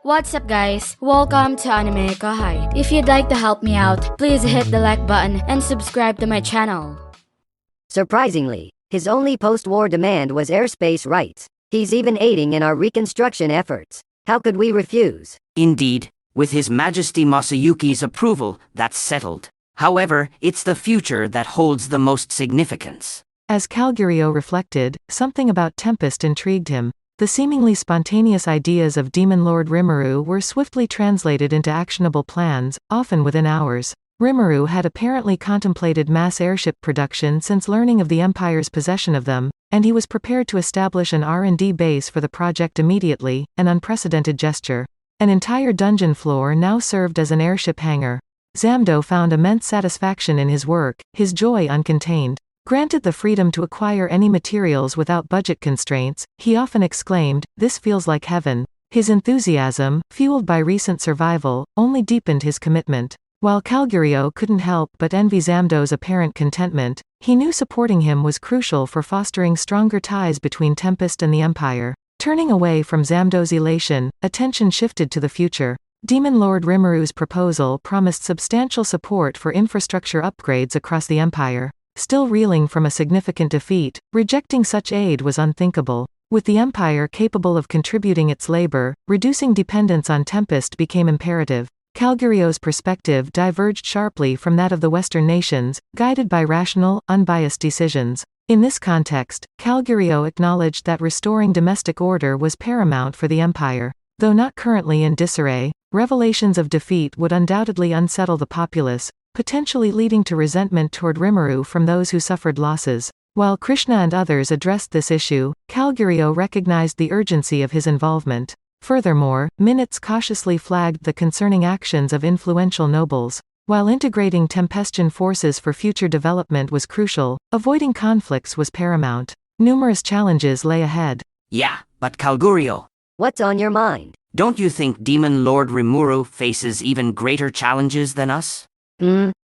What's up guys? Welcome to AnimeKouhai. If you'd like to help me out, please hit the like button and subscribe to my channel. Surprisingly, his only post-war demand was airspace rights. He's even aiding in our reconstruction efforts. How could we refuse? Indeed, with His Majesty Masayuki's approval, that's settled. However, it's the future that holds the most significance. As Calgurio reflected, something about Tempest intrigued him. The seemingly spontaneous ideas of Demon Lord Rimuru were swiftly translated into actionable plans, often within hours. Rimuru had apparently contemplated mass airship production since learning of the Empire's possession of them, and he was prepared to establish an R&D base for the project immediately, an unprecedented gesture. An entire dungeon floor now served as an airship hangar. Zamdo found immense satisfaction in his work, his joy uncontained. Granted the freedom to acquire any materials without budget constraints, he often exclaimed, "This feels like heaven." His enthusiasm, fueled by recent survival, only deepened his commitment. While Calgurio couldn't help but envy Zamdo's apparent contentment, he knew supporting him was crucial for fostering stronger ties between Tempest and the Empire. Turning away from Zamdo's elation, attention shifted to the future. Demon Lord Rimuru's proposal promised substantial support for infrastructure upgrades across the Empire. Still reeling from a significant defeat, rejecting such aid was unthinkable. With the Empire capable of contributing its labor, reducing dependence on Tempest became imperative. Calgurio's perspective diverged sharply from that of the Western nations, guided by rational, unbiased decisions. In this context, Calgurio acknowledged that restoring domestic order was paramount for the Empire. Though not currently in disarray, revelations of defeat would undoubtedly unsettle the populace, potentially leading to resentment toward Rimuru from those who suffered losses. While Krishna and others addressed this issue, Calgurio recognized the urgency of his involvement. Furthermore, minutes cautiously flagged the concerning actions of influential nobles. While integrating Tempestian forces for future development was crucial, avoiding conflicts was paramount. Numerous challenges lay ahead. Yeah, but Calgurio, What's on your mind? don't you think Demon Lord Rimuru faces even greater challenges than us?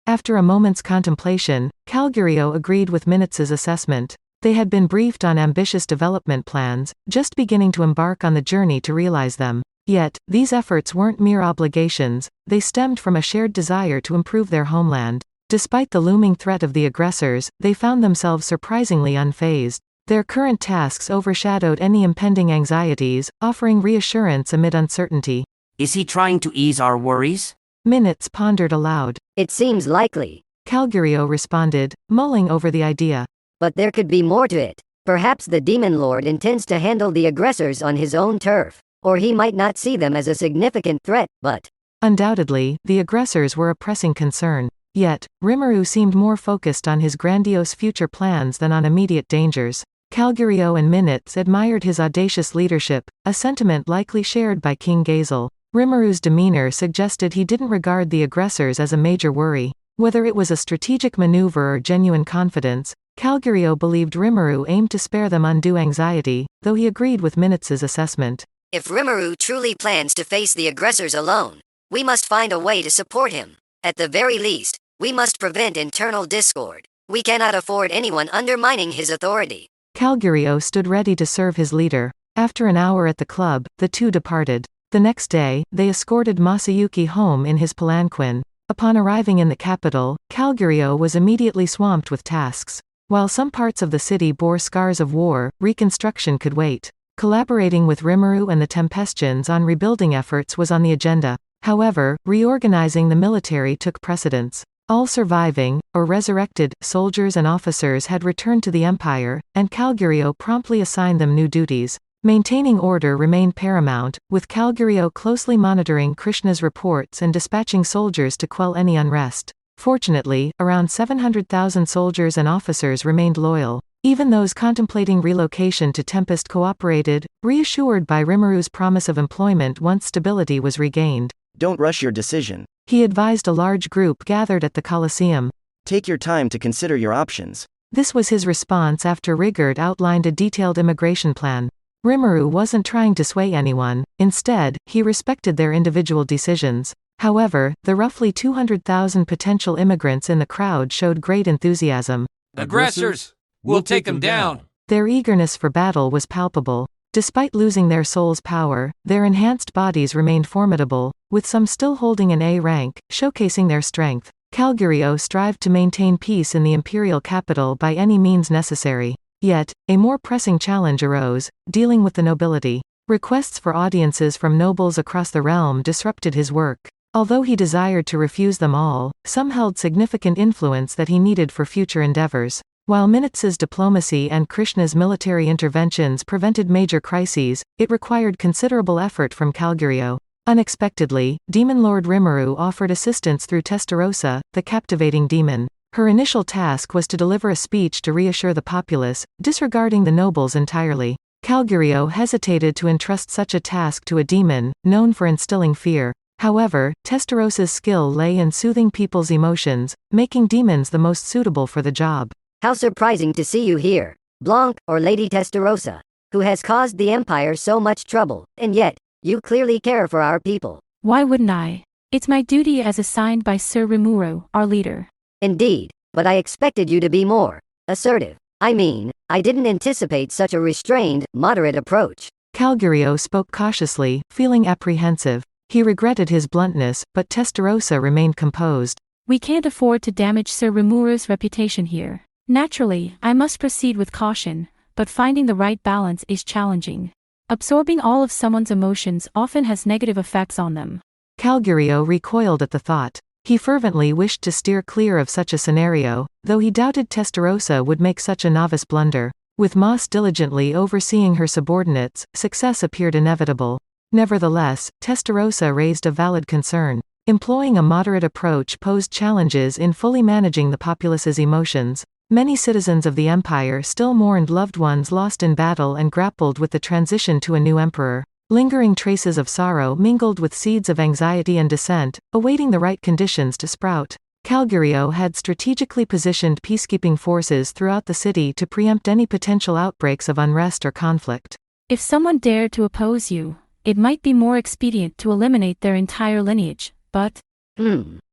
After a moment's contemplation, Calgurio agreed with Minutes' assessment. They had been briefed on ambitious development plans, just beginning to embark on the journey to realize them. Yet, these efforts weren't mere obligations, they stemmed from a shared desire to improve their homeland. Despite the looming threat of the aggressors, they found themselves surprisingly unfazed. Their current tasks overshadowed any impending anxieties, offering reassurance amid uncertainty. Is he trying to ease our worries? Minutes pondered aloud. It seems likely. Calgurio responded, mulling over the idea. But there could be more to it. Perhaps the Demon Lord intends to handle the aggressors on his own turf. Or he might not see them as a significant threat, but... Undoubtedly, the aggressors were a pressing concern. Yet, Rimuru seemed more focused on his grandiose future plans than on immediate dangers. Calgurio and Minutes admired his audacious leadership, a sentiment likely shared by King Gazel. Rimuru's demeanor suggested he didn't regard the aggressors as a major worry. Whether it was a strategic maneuver or genuine confidence, Calgurio believed Rimuru aimed to spare them undue anxiety, though he agreed with Minutes' assessment. If Rimuru truly plans to face the aggressors alone, we must find a way to support him. At the very least, we must prevent internal discord. We cannot afford anyone undermining his authority. Calgurio stood ready to serve his leader. After an hour at the club, the two departed. The next day, they escorted Masayuki home in his palanquin. Upon arriving in the capital, Calgurio was immediately swamped with tasks. While some parts of the city bore scars of war, reconstruction could wait. Collaborating with Rimuru and the Tempestians on rebuilding efforts was on the agenda. However, reorganizing the military took precedence. All surviving, or resurrected, soldiers and officers had returned to the Empire, and Calgurio promptly assigned them new duties. Maintaining order remained paramount, with Calgurio closely monitoring Krishna's reports and dispatching soldiers to quell any unrest. Fortunately, around 700,000 soldiers and officers remained loyal. Even those contemplating relocation to Tempest cooperated, reassured by Rimuru's promise of employment once stability was regained. Don't rush your decision. He advised a large group gathered at the Colosseum. Take your time to consider your options. This was his response after Rigurd outlined a detailed immigration plan. Rimuru wasn't trying to sway anyone, instead, he respected their individual decisions. However, the roughly 200,000 potential immigrants in the crowd showed great enthusiasm. Aggressors! We'll take them down! Their eagerness for battle was palpable. Despite losing their soul's power, their enhanced bodies remained formidable, with some still holding an A rank, showcasing their strength. Calguryo strived to maintain peace in the imperial capital by any means necessary. Yet, a more pressing challenge arose, dealing with the nobility. Requests for audiences from nobles across the realm disrupted his work. Although he desired to refuse them all, some held significant influence that he needed for future endeavors. While Minutes's diplomacy and Krishna's military interventions prevented major crises, it required considerable effort from Calguryo. Unexpectedly, Demon Lord Rimuru offered assistance through Tessterosa, the captivating demon. Her initial task was to deliver a speech to reassure the populace, disregarding the nobles entirely. Calguryo hesitated to entrust such a task to a demon, known for instilling fear. However, Tessterosa's skill lay in soothing people's emotions, making demons the most suitable for the job. How surprising to see you here, Blanc, or Lady Tessterosa, who has caused the Empire so much trouble, and yet, you clearly care for our people. Why wouldn't I? It's my duty as assigned by Sir Rimuru, our leader. Indeed, but I expected you to be more assertive. I mean, I didn't anticipate such a restrained, moderate approach. Calguryo spoke cautiously, feeling apprehensive. He regretted his bluntness, but Tessterosa remained composed. We can't afford to damage Sir Rimuru's reputation here. Naturally, I must proceed with caution, but finding the right balance is challenging. Absorbing all of someone's emotions often has negative effects on them. Calguryo recoiled at the thought. He fervently wished to steer clear of such a scenario, though he doubted Tessterosa would make such a novice blunder. With Moss diligently overseeing her subordinates, success appeared inevitable. Nevertheless, Tessterosa raised a valid concern. Employing a moderate approach posed challenges in fully managing the populace's emotions. Many citizens of the empire still mourned loved ones lost in battle and grappled with the transition to a new emperor. Lingering traces of sorrow mingled with seeds of anxiety and dissent, awaiting the right conditions to sprout. Calguryo had strategically positioned peacekeeping forces throughout the city to preempt any potential outbreaks of unrest or conflict. If someone dared to oppose you, it might be more expedient to eliminate their entire lineage, but…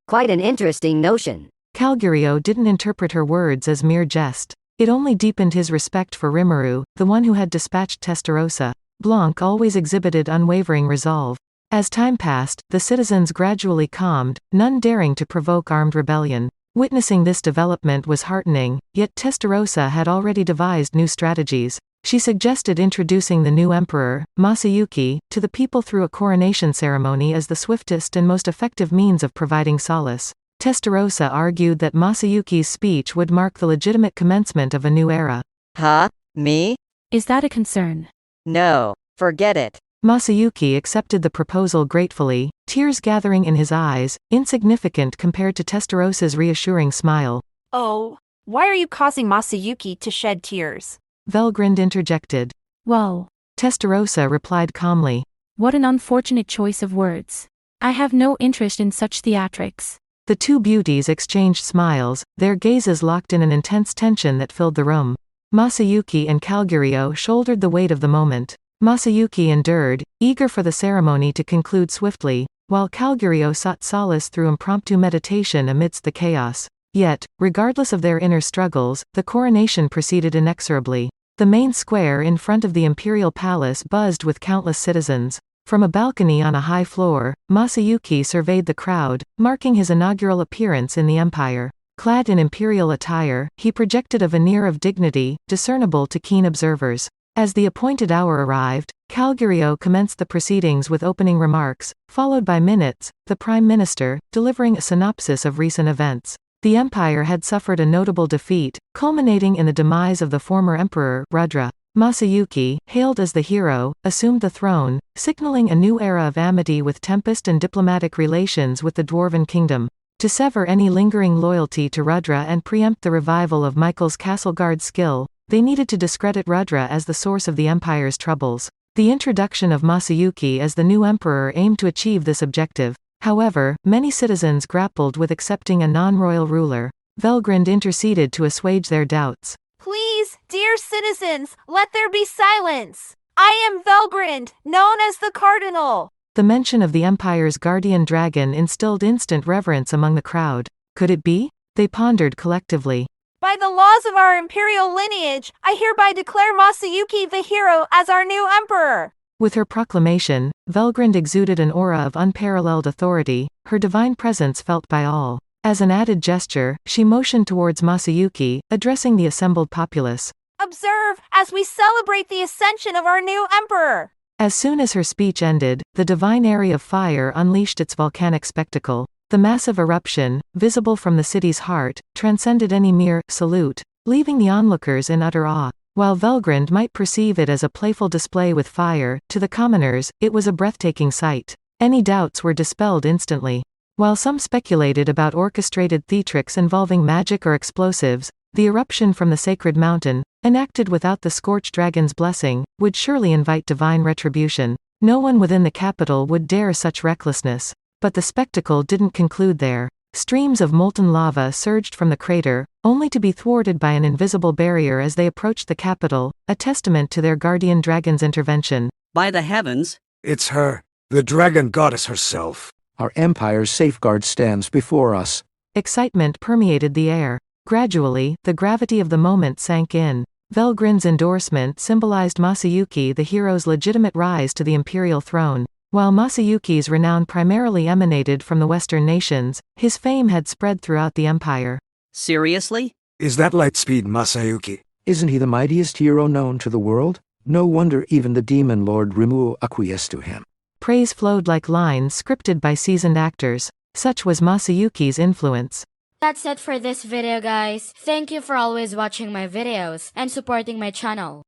Quite an interesting notion. Calguryo didn't interpret her words as mere jest. It only deepened his respect for Rimuru, the one who had dispatched Tessterosa. Blanc always exhibited unwavering resolve. As time passed, the citizens gradually calmed, none daring to provoke armed rebellion. Witnessing this development was heartening, yet Tessterosa had already devised new strategies. She suggested introducing the new emperor, Masayuki, to the people through a coronation ceremony as the swiftest and most effective means of providing solace. Tessterosa argued that Masayuki's speech would mark the legitimate commencement of a new era. Huh? Me? Is that a concern? No, forget it. Masayuki accepted the proposal gratefully, tears gathering in his eyes, insignificant compared to Tessterosa's reassuring smile. Oh, why are you causing Masayuki to shed tears? Velgrynd interjected. Well, Tessterosa replied calmly. What an unfortunate choice of words. I have no interest in such theatrics. The two beauties exchanged smiles, their gazes locked in an intense tension that filled the room. Masayuki and Calguryo shouldered the weight of the moment. Masayuki endured, eager for the ceremony to conclude swiftly, while Calguryo sought solace through impromptu meditation amidst the chaos. Yet, regardless of their inner struggles, the coronation proceeded inexorably. The main square in front of the imperial palace buzzed with countless citizens. From a balcony on a high floor, Masayuki surveyed the crowd, marking his inaugural appearance in the empire. Clad in imperial attire, he projected a veneer of dignity, discernible to keen observers. As the appointed hour arrived, Calguryo commenced the proceedings with opening remarks, followed by Minutes, the Prime Minister, delivering a synopsis of recent events. The empire had suffered a notable defeat, culminating in the demise of the former emperor, Rudra. Masayuki, hailed as the hero, assumed the throne, signaling a new era of amity with Tempest and diplomatic relations with the Dwarven Kingdom. To sever any lingering loyalty to Rudra and preempt the revival of Michael's Castleguard skill, they needed to discredit Rudra as the source of the empire's troubles. The introduction of Masayuki as the new emperor aimed to achieve this objective. However, many citizens grappled with accepting a non-royal ruler. Velgrynd interceded to assuage their doubts. Please, dear citizens, let there be silence. I am Velgrynd, known as the Cardinal. The mention of the empire's guardian dragon instilled instant reverence among the crowd. Could it be? They pondered collectively. By the laws of our imperial lineage, I hereby declare Masayuki the hero as our new emperor. With her proclamation, Velgrynd exuded an aura of unparalleled authority, her divine presence felt by all. As an added gesture, she motioned towards Masayuki, addressing the assembled populace. Observe, as we celebrate the ascension of our new emperor. As soon as her speech ended, the divine area of fire unleashed its volcanic spectacle. The massive eruption, visible from the city's heart, transcended any mere salute, leaving the onlookers in utter awe. While Velgrynd might perceive it as a playful display with fire, to the commoners, it was a breathtaking sight. Any doubts were dispelled instantly. While some speculated about orchestrated theatrics involving magic or explosives, the eruption from the sacred mountain, enacted without the scorched dragon's blessing, would surely invite divine retribution. No one within the capital would dare such recklessness. But the spectacle didn't conclude there. Streams of molten lava surged from the crater, only to be thwarted by an invisible barrier as they approached the capital, a testament to their guardian dragon's intervention. By the heavens! It's her, the dragon goddess herself. Our empire's safeguard stands before us. Excitement permeated the air. Gradually, the gravity of the moment sank in. Velgrynd's endorsement symbolized Masayuki the hero's legitimate rise to the imperial throne. While Masayuki's renown primarily emanated from the Western nations, his fame had spread throughout the empire. Seriously? Is that Lightspeed Masayuki? Isn't he the mightiest hero known to the world? No wonder even the demon lord Rimuru acquiesced to him. Praise flowed like lines scripted by seasoned actors. Such was Masayuki's influence. That's it for this video, guys. Thank you for always watching my videos and supporting my channel.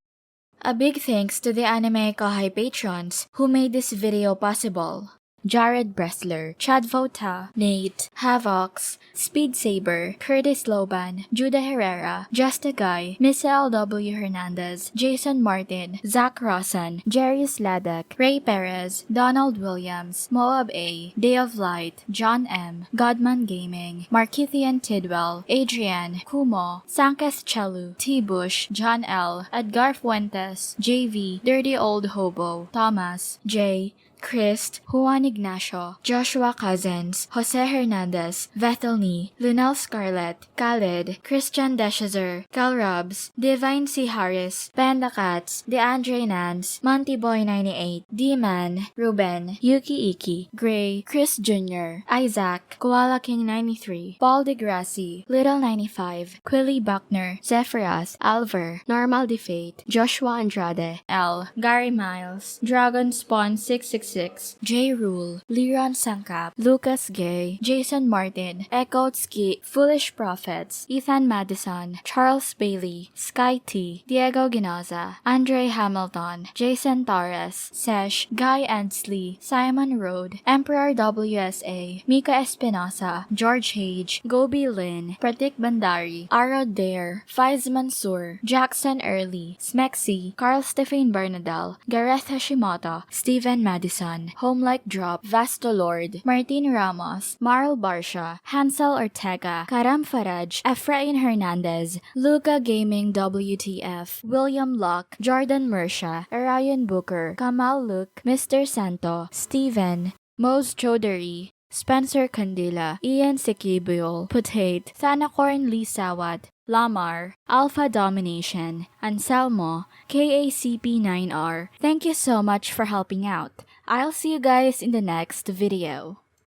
A big thanks to the AnimeKouhai patrons who made this video possible. Jared Bressler, Chad Vota, Nate, Havox, Speed Saber, Curtis Loban, Judah Herrera, Just a Guy, Miss L.W. Hernandez, Jason Martin, Zach Rossan, Jarius Ladek, Ray Perez, Donald Williams, Moab A, Day of Light, John M, Godman Gaming, Markithian Tidwell, Adrian, Kumo, Sanketh Chelu, T. Bush, John L, Edgar Fuentes, JV, Dirty Old Hobo, Thomas, J, Christ, Juan Ignacio, Joshua Cousins, Jose Hernandez, Vethelny, Lunel Scarlett, Khaled, Christian Deshazer, Cal Robs, Divine C. Harris, Panda Cats, DeAndre Nance, Monty Boy 98, D-Man, Ruben, Yuki Iki, Gray, Chris Jr., Isaac, Koala King 93, Paul DeGrassi, Little 95, Quilly Buckner, Zephyrus, Alver, Normal Defate, Joshua Andrade, L, Gary Miles, Dragon Spawn 666, J. Rule, Liron Sangkap, Lucas Gay, Jason Martin, Echo Ski, Foolish Prophets, Ethan Madison, Charles Bailey, Sky T, Diego Ginoza, Andre Hamilton, Jason Torres, Sesh, Guy Ansley, Simon Road, Emperor WSA, Mika Espinosa, George Hage, Gobi Lin, Pratik Bandari, Arod Dare, Faiz Mansour, Jackson Early, Smexy, Carl Stephen Bernadal, Gareth Hashimoto, Steven Madison, Homelike Drop, Vasto Lord, Martin Ramos, Marl Barsha, Hansel Ortega, Karam Faraj, Efrain Hernandez, Luca Gaming WTF, William Locke, Jordan Mersha, Arian Booker, Kamal Luke, Mr. Santo, Steven, Mose Chaudhary, Spencer Candila, Ian Sikibuyol, Putate, Thanakorn Lee Sawat, Lamar, Alpha Domination, Anselmo, KACP9R. Thank you so much for helping out. I'll see you guys in the next video.